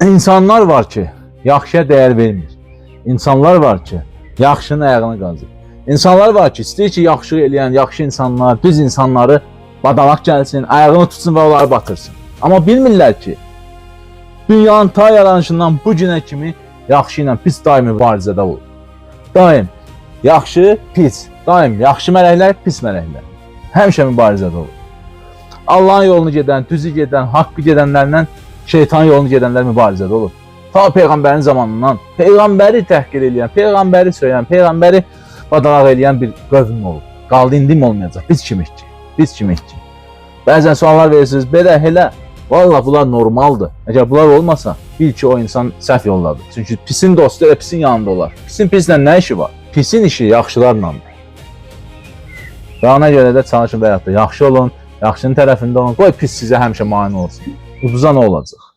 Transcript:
İnsanlar var ki, yaxşıya dəyər vermir. İnsanlar var ki, yaxşının ayağını qazır. İnsanlar var ki, istəyir ki, yaxşı eləyən, yaxşı insanlar, düz insanları badalaq gəlsin, ayağını tutsun və onları batırsın. Amma bilmirlər ki, dünyanın ta yaranışından bu günə kimi yaxşı ilə pis daim mübarizədə olur. Daim yaxşı, pis, daim yaxşı mələklər, pis mələklər. Həmişə mübarizədə olur. Allahın yolunu gedən, düzü gedən, haqqı gedənlərlə şeytan yolunu gedənlər mübarizədə olur. Ta Peyğəmbərin zamanından Peyğəmbəri təhqir edən, Peyğəmbəri söyən, Peyğəmbəri badalaq edən bir qövm olub. Qaldı indi mi olmayacaq? Biz kimik ki? Biz kimik ki? Bəzən suallar verirsiniz, belə, elə. Vallahi bunlar normaldır. Əgər bunlar olmasa, bil ki o insan səhv yoldadır. Çünki pisin dostu elə pisin yanında olar. Pisin pislə nə işi var? Pisin işi yaxşılarlandır. Və ona görə də çalışın və yaxud da yaxşı olun, yaxşının tərəfində olun. Qoy pis sizə həmişə mane olsun. Uduza nə olacaq?